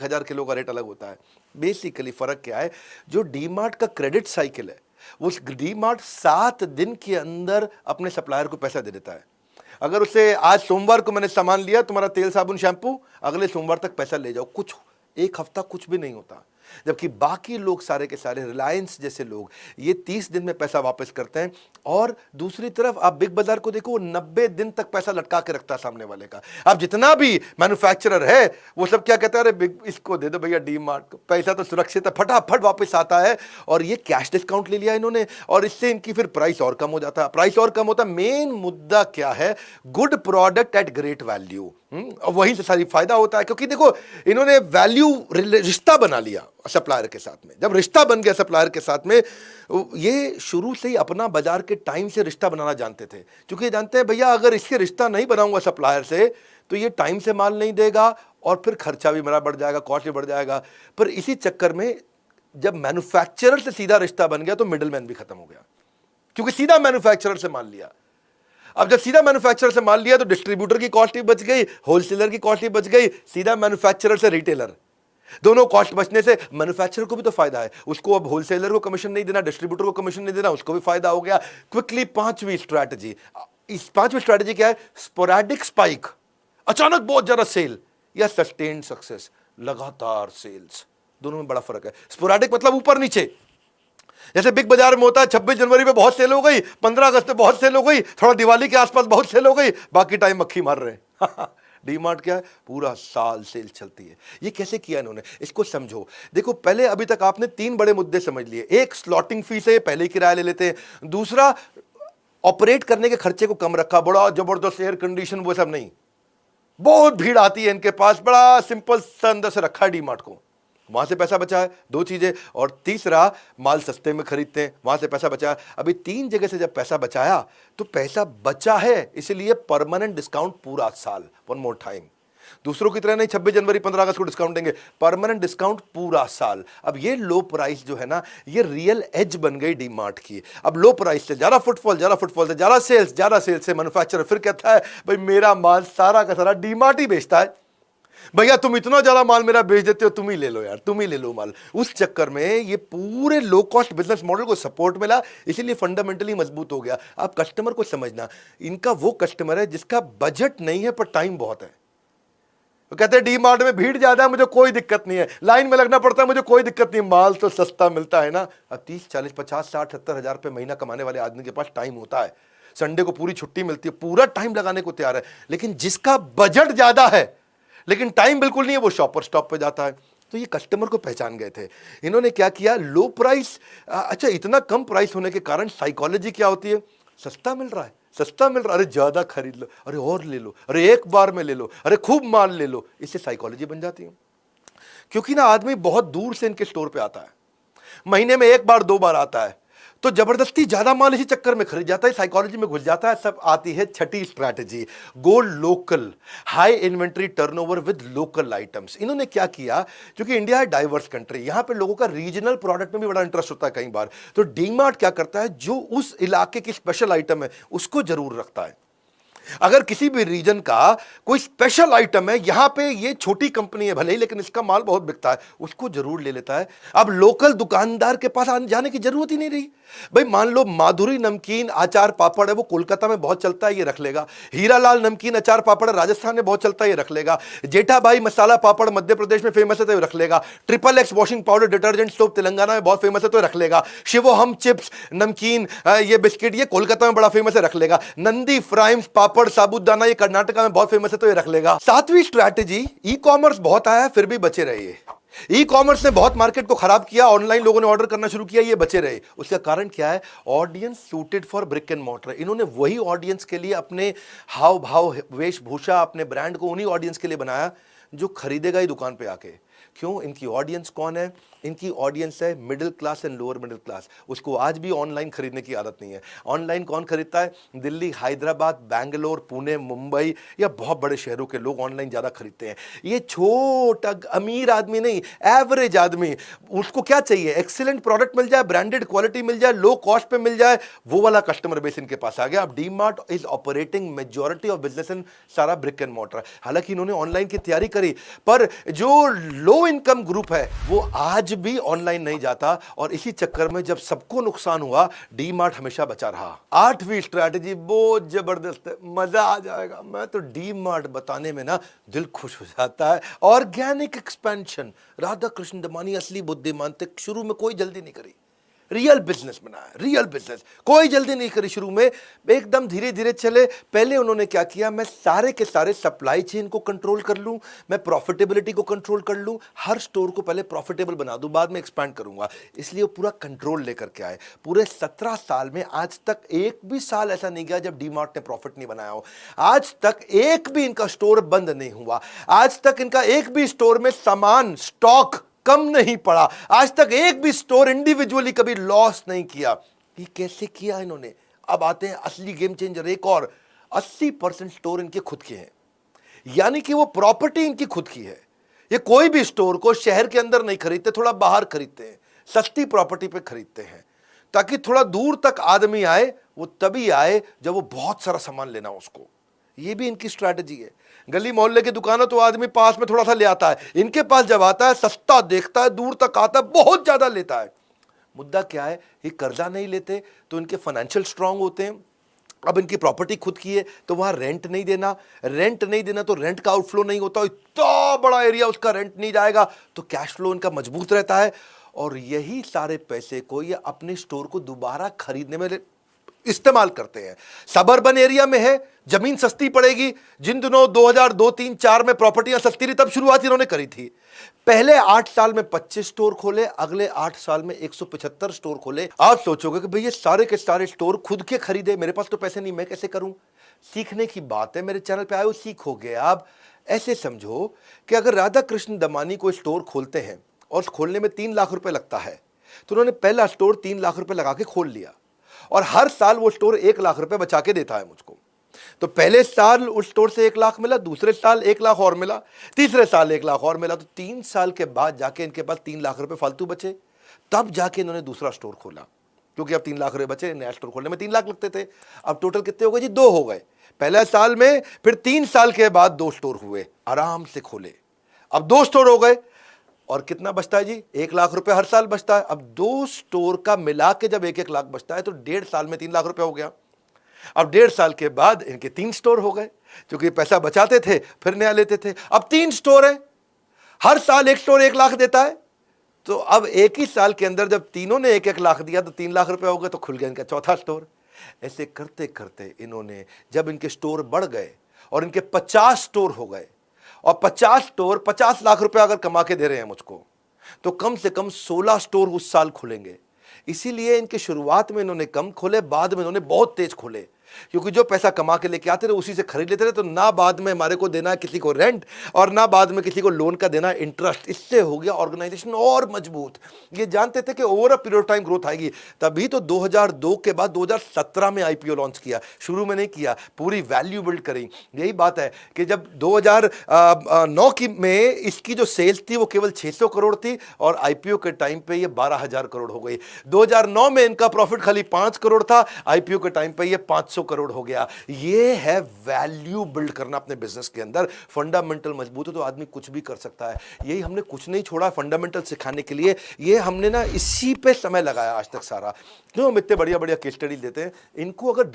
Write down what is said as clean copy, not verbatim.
1000 kilo का rate अलग होता है। बेसिकली फ़र्क क्या है, जो डी मार्ट का क्रेडिट साइकिल है, उस डी मार्ट 7 दिन के अंदर अपने सप्लायर को पैसा दे देता है। अगर उससे आज सोमवार को मैंने सामान लिया, तुम्हारा तेल साबुन शैम्पू, अगले सोमवार तक पैसा ले जाओ, कुछ एक हफ्ता कुछ भी नहीं होता। जबकि बाकी लोग सारे के सारे, रिलायंस जैसे लोग, ये 30 दिन में पैसा वापस करते हैं। और दूसरी तरफ आप बिग बाजार को देखो, 90 दिन तक पैसा लटका के रखता है सामने वाले का। अब जितना भी मैन्युफैक्चरर है वो सब क्या कहता है, अरे बिग इसको दे दो भैया डी मार्ट को, पैसा तो सुरक्षित है, फटाफट वापस आता है। और ये कैश डिस्काउंट ले लिया इन्होंने, और इससे इनकी फिर प्राइस और कम हो जाता है। प्राइस और कम होता है, मेन मुद्दा क्या है, good product at great value. वही से सारी फायदा होता है, क्योंकि देखो इन्होंने वैल्यू रिश्ता बना लिया सप्लायर के साथ में। जब रिश्ता बन गया सप्लायर के साथ में, ये शुरू से ही अपना बाजार के टाइम से रिश्ता बनाना जानते थे, क्योंकि जानते हैं भैया अगर इससे रिश्ता नहीं बनाऊंगा सप्लायर से तो ये टाइम से माल नहीं देगा और फिर खर्चा भी मेरा बढ़ जाएगा, कॉस्ट भी बढ़ जाएगा। पर इसी चक्कर में जब मैन्युफैक्चरर से सीधा रिश्ता बन गया तो मिडलमैन भी खत्म हो गया, क्योंकि सीधा मैन्युफैक्चरर से माल लिया। अब जब सीधा मैन्युफैक्चरर से माल लिया तो डिस्ट्रीब्यूटर की कॉस्ट भी बच गई, होलसेलर की कॉस्ट भी बच गई, सीधा मैन्युफैक्चरर से रिटेलर, दोनों कॉस्ट बचने से मैन्युफैक्चरर को भी तो फायदा है। उसको अब होलसेलर को कमीशन नहीं देना, डिस्ट्रीब्यूटर को कमीशन नहीं देना, उसको भी फायदा हो गया। क्विकली पांचवी स्ट्रैटेजी, इस पांचवी स्ट्रैटेजी क्या है, स्पोरैडिक स्पाइक, अचानक बहुत ज्यादा सेल, या सस्टेन्ड सक्सेस, लगातार सेल्स। दोनों में बड़ा फर्क है। स्पोरैडिक मतलब ऊपर नीचे, जैसे बिग बाजार में होता है 26 जनवरी पे बहुत सेल हो गई, 15 अगस्त पे बहुत सेल हो गई, थोड़ा दिवाली के आसपास बहुत सेल हो गई, बाकी टाइम मक्खी मार रहे हैं। डी मार्ट क्या है, पूरा साल सेल चलती है। ये कैसे किया इन्होंने, इसको समझो। देखो पहले अभी तक आपने 3 बड़े मुद्दे समझ लिए। एक, स्लॉटिंग फीस है, पहले ही किराया ले लेते हैं। दूसरा, ऑपरेट करने के खर्चे को कम रखा, बड़ा जबरदस्त एयर कंडीशन वो सब नहीं, बहुत भीड़ आती है इनके पास, बड़ा सिंपल सा अंदर से रखा है डी मार्ट को, वहां से पैसा बचा है। 2 चीजें। और तीसरा, माल सस्ते में खरीदते हैं, वहां से पैसा बचा है। अभी 3 जगह से जब पैसा बचाया तो पैसा बचा है, इसलिए परमानेंट डिस्काउंट पूरा साल। वन मोर टाइम, दूसरों की तरह नहीं 26 जनवरी 15 अगस्त को डिस्काउंट देंगे, परमानेंट डिस्काउंट पूरा साल। अब ये लो प्राइस जो है ना, ये रियल एज बन गई डी मार्ट की। अब लो प्राइस से ज्यादा फुटफॉल, ज्यादा फुटफॉल से ज्यादा सेल्स, ज्यादा सेल्स से मैन्युफैक्चरर फिर कहता है भाई मेरा माल सारा का सारा डी मार्ट ही बेचता है, भैया तुम इतना ज्यादा माल मेरा बेच देते हो, तुम ही ले लो यार, तुम ही ले लो माल। उस चक्कर में ये पूरे लो कॉस्ट बिजनेस मॉडल को सपोर्ट मिला, इसीलिए फंडामेंटली मजबूत हो गया। आप कस्टमर को समझना, इनका वो कस्टमर है जिसका बजट नहीं है पर टाइम बहुत है। वो कहते हैं डी मार्ट में भीड़ ज्यादा है, मुझे कोई दिक्कत नहीं है, लाइन में लगना पड़ता है, मुझे कोई दिक्कत नहीं, माल तो सस्ता मिलता है ना। अब 30, 40, 50, 60, 70 हजार रुपये महीना कमाने वाले आदमी के पास टाइम होता है, संडे को पूरी छुट्टी मिलती है, पूरा टाइम लगाने को तैयार है। लेकिन जिसका बजट ज्यादा है लेकिन टाइम बिल्कुल नहीं है, वो शॉपर स्टॉप पे जाता है। तो ये कस्टमर को पहचान गए थे। इन्होंने क्या किया, लो प्राइस, अच्छा इतना कम प्राइस होने के कारण साइकोलॉजी क्या होती है, सस्ता मिल रहा है, सस्ता मिल रहा है, अरे ज्यादा खरीद लो, अरे और ले लो, अरे एक बार में ले लो, अरे खूब माल ले लो। इससे साइकोलॉजी बन जाती है। क्योंकि ना आदमी बहुत दूर से इनके स्टोर पे आता है, महीने में 1 बार 2 बार आता है, तो जबरदस्ती ज्यादा माल इसी चक्कर में खरीद जाता है, साइकोलॉजी में घुस जाता है। सब आती है छठी strategy, go local, high inventory turnover with local items. इन्होंने क्या किया, क्योंकि इंडिया है डाइवर्स कंट्री, यहां पे लोगों का रीजनल प्रोडक्ट में भी बड़ा इंटरेस्ट होता है कई बार, तो डी मार्ट क्या करता है, जो उस इलाके की स्पेशल आइटम है उसको जरूर रखता है। अगर किसी भी रीजन का कोई स्पेशल आइटम है, यहां पे ये छोटी कंपनी है भले ही, लेकिन इसका माल बहुत बिकता है, उसको जरूर ले लेता है। अब लोकल दुकानदार के पास आने जाने की जरूरत ही नहीं रही। भाई मान लो माधुरी नमकीन अचार पापड़ है, वो कोलकाता में बहुत चलता है, ये रख लेगा। हीरालाल नमकीन अचार पापड़ राजस्थान में बहुत चलता है, ये रख लेगा। जेठाबाई मसाला पापड़ मध्य प्रदेश में फेमस है, तो ये रख लेगा। XXX washing powder detergent soap Telangana में बहुत फेमस है, तो रख लेगा। शिवोहम चिप्स नमकीन ये बिस्किट ये कोलकाता में बड़ा फेमस है, रख लेगा। नंदी फ्राइम्स पापड़ साबुदाना ये कर्नाटका में बहुत फेमस है, तो ये रख लेगा। 7वीं स्ट्रैटेजी, ई कॉमर्स बहुत आया फिर भी बचे रहिए। ई कॉमर्स ने बहुत मार्केट को खराब किया, ऑनलाइन लोगों ने ऑर्डर करना शुरू किया, ये बचे रहे। उसका कारण क्या है, audience suited for brick and mortar. इन्होंने वही ऑडियंस के लिए अपने हाव भाव वेशभूषा, अपने ब्रांड को उन्हीं ऑडियंस के लिए बनाया जो खरीदेगा ही दुकान पे आके। क्यों, इनकी ऑडियंस कौन है, इनकी ऑडियंस है middle class and lower middle class. उसको आज भी ऑनलाइन खरीदने की आदत नहीं है। ऑनलाइन कौन खरीदता है, दिल्ली, हैदराबाद, बैंगलोर, पुणे, मुंबई या बहुत बड़े शहरों के लोग ऑनलाइन ज़्यादा खरीदते हैं। ये छोटा अमीर आदमी नहीं, एवरेज आदमी, उसको क्या चाहिए, एक्सीलेंट प्रोडक्ट मिल जाए, ब्रांडेड क्वालिटी मिल जाए, लो कॉस्ट पे मिल जाए, वो वाला कस्टमर बेस इनके पास आ गया। अब D mart is operating majority of business in सारा ब्रिक एंड मॉर्टर। हालांकि इन्होंने ऑनलाइन की तैयारी करी करी, पर जो लो इनकम ग्रुप है वो आज भी ऑनलाइन नहीं जाता, और इसी चक्कर में जब सबको नुकसान हुआ, डी मार्ट हमेशा बचा रहा। 8वीं स्ट्रैटेजी बहुत जबरदस्त है, मजा आ जाएगा। मैं तो डी मार्ट बताने में ना दिल खुश हो जाता है। ऑर्गेनिक एक्सपेंशन, राधा कृष्ण दमानी असली बुद्धिमान थे, शुरू में कोई जल्दी नहीं करी, रियल बिजनेस बनाया, रियल बिजनेस, कोई जल्दी नहीं करी शुरू में, एकदम धीरे धीरे चले। पहले उन्होंने क्या किया, मैं सारे के सारे सप्लाई चेन को कंट्रोल कर लूं, मैं प्रॉफिटेबिलिटी को कंट्रोल कर लूं, हर स्टोर को पहले प्रॉफिटेबल बना दूं, बाद में एक्सपैंड करूंगा। इसलिए वो पूरा कंट्रोल लेकर के आए। पूरे 17 साल में आज तक एक भी साल ऐसा नहीं गया जब डी मार्ट ने प्रॉफिट नहीं बनाया हो। आज तक एक भी इनका स्टोर बंद नहीं हुआ, आज तक इनका एक भी स्टोर में सामान स्टॉक कम नहीं पड़ा, आज तक एक भी स्टोर इंडिविजुअली कभी लॉस नहीं किया। ये कैसे किया इन्होंने? अब आते हैं असली गेम चेंजर, एक और। 80% स्टोर इनके खुद के हैं, यानी कि वो प्रॉपर्टी इनकी खुद की है। ये कोई भी स्टोर को शहर के अंदर नहीं खरीदते, थोड़ा बाहर खरीदते हैं, सस्ती प्रॉपर्टी पे खरीदते हैं, ताकि थोड़ा दूर तक आदमी आए, वो तभी आए जब वो बहुत सारा सामान लेना हो उसको। ये भी इनकी स्ट्रैटेजी है। गली मोहल्ले की दुकान तो आदमी पास में थोड़ा सा ले आता है, इनके पास जब आता है सस्ता देखता है, दूर तक आता है, बहुत ज्यादा लेता है। मुद्दा क्या है, ये कर्जा नहीं लेते तो इनके फाइनेंशियल स्ट्रांग होते हैं। अब इनकी प्रॉपर्टी खुद की है तो वहां रेंट नहीं देना, रेंट नहीं देना तो रेंट का आउटफ्लो नहीं होता, इतना बड़ा एरिया उसका रेंट नहीं जाएगा, तो कैश फ्लो इनका मजबूत रहता है। और यही सारे पैसे को ये अपने स्टोर को दोबारा खरीदने में इस्तेमाल करते हैं। सबर्बन एरिया में है, जमीन सस्ती पड़ेगी। जिन दिनों 2002, 3, 4 में प्रॉपर्टियां सस्ती थी, तब शुरुआत इन्होंने करी थी। पहले 8 साल में 25 स्टोर खोले, अगले 8 साल में 175 स्टोर खोले। आप सोचोगे कि भई ये सारे के सारे स्टोर खुद के खरीदे, मेरे पास तो पैसे नहीं, मैं कैसे करूं? सीखने की बात है, मेरे चैनल पे आए हो, सीखोगे आप। ऐसे समझो कि अगर राधा कृष्ण दमानी को स्टोर खोलते हैं और खोलने में 3 लाख रुपए लगता है, तो उन्होंने पहला स्टोर 3 लाख रुपए लगा के खोल लिया, और हर साल वो स्टोर 1 लाख रुपए बचा के देता है मुझको। तो पहले साल उस स्टोर से 1 लाख मिला, दूसरे साल 1 लाख और मिला, तीसरे साल 1 लाख और मिला, तो 3 साल के बाद जाके इनके पास 3 लाख रुपए फालतू बचे। तब जाके इन्होंने दूसरा स्टोर खोला, क्योंकि अब 3 लाख रुपए बचे, नया स्टोर खोलने में 3 लाख लगते थे। अब टोटल कितने हो गए जी? 2 हो गए पहले साल में, फिर 3 साल के बाद 2 स्टोर हुए, आराम से खोले। अब 2 स्टोर हो गए, और कितना बचता है जी? 1 लाख रुपए हर साल बचता है। अब 2 स्टोर का मिला के जब 1-1 लाख बचता है, तो 1.5 साल में 3 लाख रुपए हो गया। अब 1.5 साल के बाद इनके 3 स्टोर हो गए, क्योंकि पैसा बचाते थे फिर नया लेते थे। अब 3 स्टोर है, हर साल एक स्टोर 1 लाख देता है। तो अब एक ही साल के अंदर जब तीनों ने 1-1 लाख दिया, तो 3 लाख रुपए हो गए, तो खुल गया इनका चौथा स्टोर। ऐसे करते करते इन्होंने, जब इनके स्टोर बढ़ गए और इनके 50 स्टोर हो गए, और 50 स्टोर 50 लाख रुपए अगर कमा के दे रहे हैं मुझको, तो कम से कम 16 स्टोर उस साल खुलेंगे। इसीलिए इनके शुरुआत में इन्होंने कम खोले, बाद में इन्होंने बहुत तेज खोले, क्योंकि जो पैसा कमा के लेके आते थे उसी से खरीद लेते थे। तो ना बाद में हमारे को देना है किसी को रेंट, और ना बाद में किसी को लोन का देना इंटरेस्ट। इससे हो गया ऑर्गेनाइजेशन और मजबूत। ये जानते थे कि over a period of time growth आएगी, तभी तो 2002 के बाद 2017 में आईपीओ लॉन्च किया, शुरू में नहीं किया, पूरी वैल्यू बिल्ड करी। यही बात है कि जब 2009 की में इसकी जो सेल्स थी वो केवल 600 करोड़ थी, और आईपीओ के टाइम पे ये 12,000 करोड़ हो गई। 2009 में इनका प्रॉफिट खाली 5 करोड़ था, आईपीओ के टाइम पे ये 500 करोड़ हो गया। ये है वैल्यू बिल्ड करना अपने बिजनेस के अंदर। फंडामेंटल मजबूत है तो आदमी कुछ भी कर सकता है। यही हमने कुछ नहीं छोड़ा फंडामेंटल सिखाने के लिए, ये हमने ना इसी पे समय लगाया आज तक सारा। क्यों हम इतने बढ़िया बढ़िया केस स्टडी देते हैं, इनको अगर